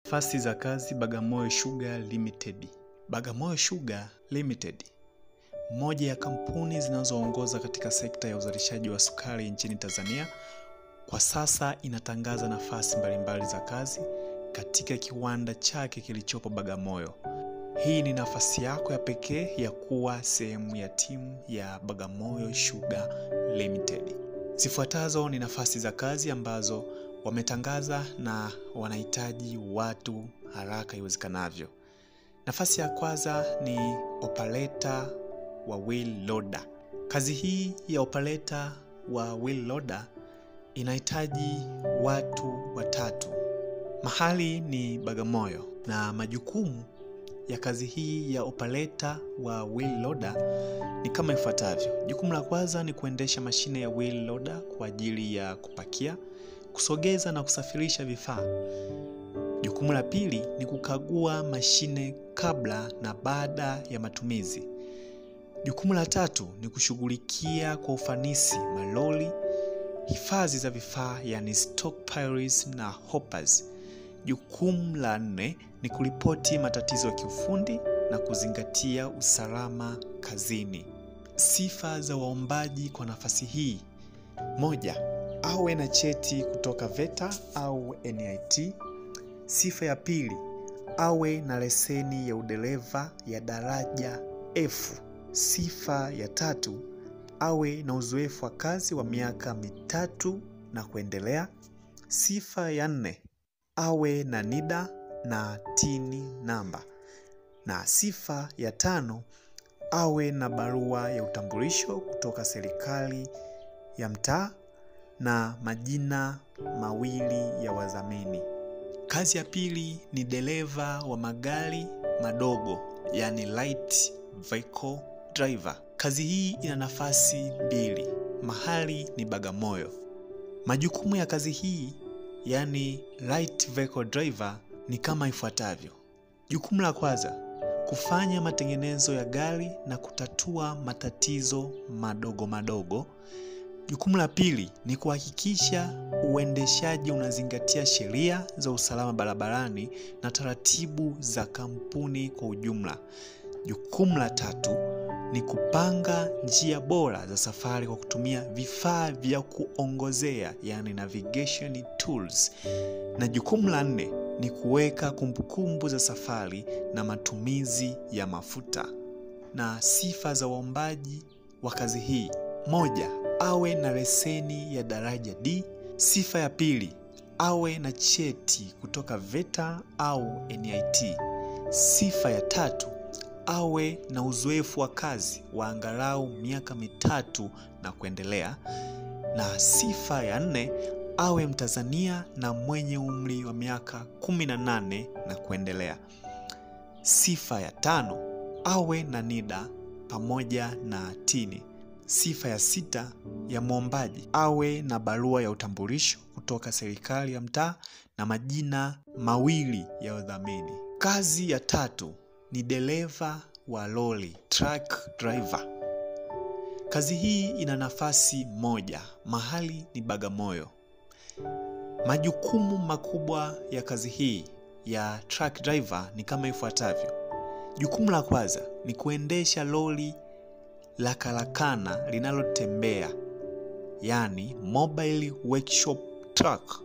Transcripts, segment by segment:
Nafasi za kazi Bagamoyo Sugar Limited. Bagamoyo Sugar Limited, moja ya kampuni zinazoongoza katika sekta ya uzalishaji wa sukari nchini Tanzania, kwa sasa inatangaza nafasi mbalimbali za kazi katika kiwanda chake kilichopo Bagamoyo. Hii ni nafasi yako ya pekee ya kuwa sehemu ya timu ya Bagamoyo Sugar Limited. Zifuatazo ni nafasi za kazi ambazo wametangaza na wanahitaji watu haraka iwezekanavyo. Nafasi ya kwanza ni operator wa wheel loader. Kazi hii ya operator wa wheel loader inahitaji watu watatu. Mahali ni Bagamoyo, na majukumu ya kazi hii ya operator wa wheel loader ni kama ifuatavyo. Jukumu la kwanza ni kuendesha mashine ya wheel loader kwa ajili ya kupakia, kusogeza na kusafirisha vifaa. Jukumu la pili ni kukagua mashine kabla na baada ya matumizi. Jukumu la tatu ni kushughulikia kwa ufanisi malori, hifadhi za vifaa yani stockpiles na hoppers. Jukumu la nne ni kuripoti matatizo ya kiufundi na kuzingatia usalama kazini. Sifa za waombaji kwa nafasi hii: 1. Awe na cheti kutoka VETA au NIT. Sifa ya pili, awe na leseni ya udereva ya daraja F. Sifa ya tatu, awe na uzoefu wa kazi wa miaka 3 na kuendelea. Sifa ya 4, awe na NIDA na TIN namba. Na sifa ya 5, awe na barua ya utambulisho kutoka serikali ya mtaa na majina mawili ya wadhamini. Kazi ya pili ni dereva wa magari madogo, yani light vehicle driver. Kazi hii ina nafasi 2. Mahali ni Bagamoyo. Majukumu ya kazi hii, yani light vehicle driver, ni kama ifuatavyo. Jukumu la kwanza, kufanya matengenezo ya gari na kutatua matatizo madogo madogo. Jukumu la pili ni kuhakikisha uendeshaji unazingatia sheria za usalama barabarani na taratibu za kampuni kwa ujumla. Jukumu la tatu ni kupanga njia bora za safari kwa kutumia vifaa vya kuongozea yani navigation tools. Na jukumu la 4 ni kuweka kumbukumbu za safari na matumizi ya mafuta. Na sifa za waombaji wa kazi hii: 1. Awe na leseni ya daraja D. Sifa ya pili, awe na cheti kutoka VETA au NIT. Sifa ya tatu, awe na uzoefu wa kazi wa angalau miaka 3 na kuendelea. Na sifa ya 4, awe Mtanzania na mwenye umri wa miaka 18 na kuendelea. Sifa ya 5, awe na NIDA pamoja na TIN. Sifa ya 6 ya mwombaji, awe na barua ya utambulisho kutoka serikali ya mtaa na majina mawili ya wadhamini. Kazi ya 3 ni dereva wa lori, truck driver. Kazi hii ina nafasi 1. Mahali ni Bagamoyo. Majukumu makubwa ya kazi hii ya truck driver ni kama ifuatavyo. Jukumu la kwanza ni kuendesha lori la karakana linalotembea, yani mobile workshop truck.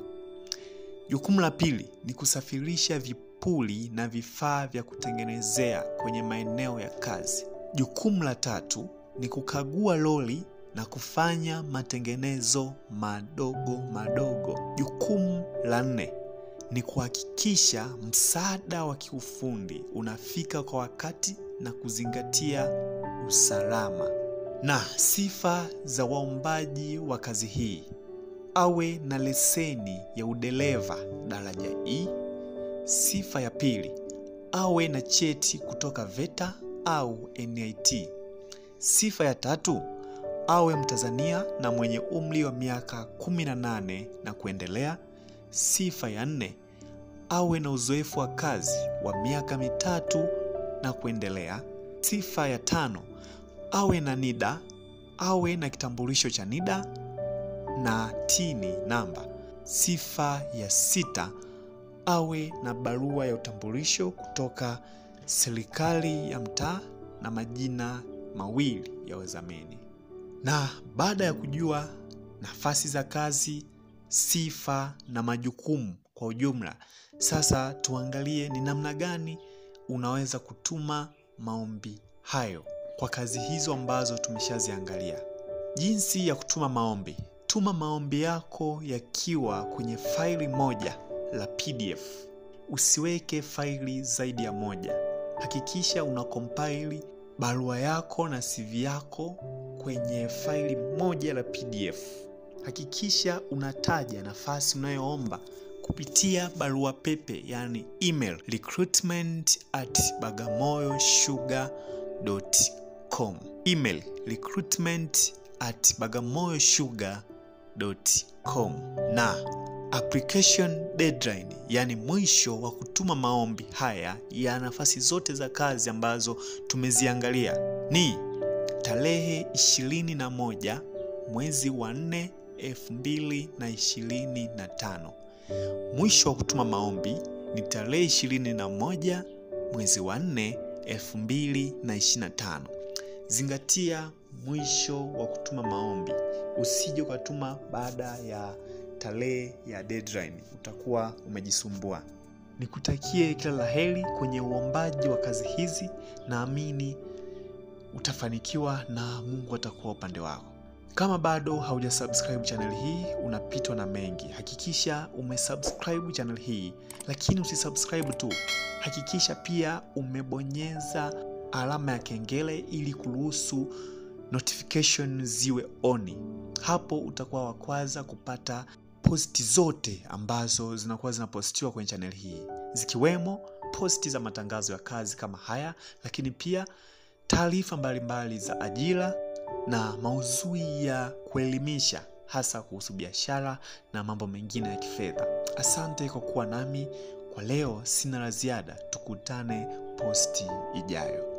Jukumu la pili ni kusafirisha vipuli na vifaa vya kutengenezea kwenye maeneo ya kazi. Jukumu la tatu ni kukagua lori na kufanya matengenezo madogo madogo. Jukumu la 4 ni kuhakikisha msaada wa kiufundi unafika kwa wakati na kuzingatia usalama. Na sifa za waombaji wa kazi hii: awe na leseni ya udereva daraja E. Sifa ya pili, awe na cheti kutoka VETA au NIT. Sifa ya tatu, awe Mtanzania na mwenye umri wa miaka 18 na kuendelea. Sifa ya 4, awe na uzoefu wa kazi wa miaka 3 na kuendelea. Sifa ya 5, awe na NIDA, awe na kitambulisho cha NIDA na TIN namba. Sifa ya 6, awe na barua ya utambulisho kutoka serikali ya mtaa na majina mawili ya wadhamini. Na baada ya kujua nafasi za kazi, sifa na majukumu kwa ujumla, sasa tuangalie ni namna gani unaweza kutuma maombi hayo kwa kazi hizo ambazo tumeshaziangalia. Jinsi ya kutuma maombi. Tuma maombi yako yakiwa kwenye faili moja la PDF. Usiweke faili zaidi ya moja. Hakikisha unacompile barua yako na CV yako kwenye faili moja la PDF. Hakikisha unataja nafasi unayoomba kupitia barua pepe, yani email, recruitment@bagamoyosugar.com. Email recruitment@bagamoyosugar.com. Na application deadline, yani mwisho wa kutuma maombi haya ya nafasi zote za kazi ambazo tumeziangalia, ni tarehe 21 mwezi wa 4 2025. Mwisho wa kutuma maombi ni tarehe 21 mwezi wa 4 2025. Zingatia mwisho wa kutuma maombi. Usije ukatuma baada ya tarehe ya deadline, utakuwa umejisumbua. Nikutakie kila laheri kwenye uombaji wa kazi hizi. Naamini utafanikiwa na Mungu atakuwa upande wako. Kama bado haujasubscribe channel hii, unapitwa na mengi. Hakikisha umesubscribe channel hii, lakini usisubscribe tu. Hakikisha pia umebonyeza alama ya kengele ili kuruhusu notification ziwe on. Hapo utakuwa wa kwanza kupata posti zote ambazo zinakuwa zinapostiwa kwenye channel hii, zikiwemo posti za matangazo ya kazi kama haya, lakini pia taarifa mbalimbali za ajira na maudhui ya kuelimisha hasa kuhusu biashara na mambo mengine ya kifedha. Asante kwa kuwa nami. Kwa leo sina la ziada. Tukutane posti ijayo.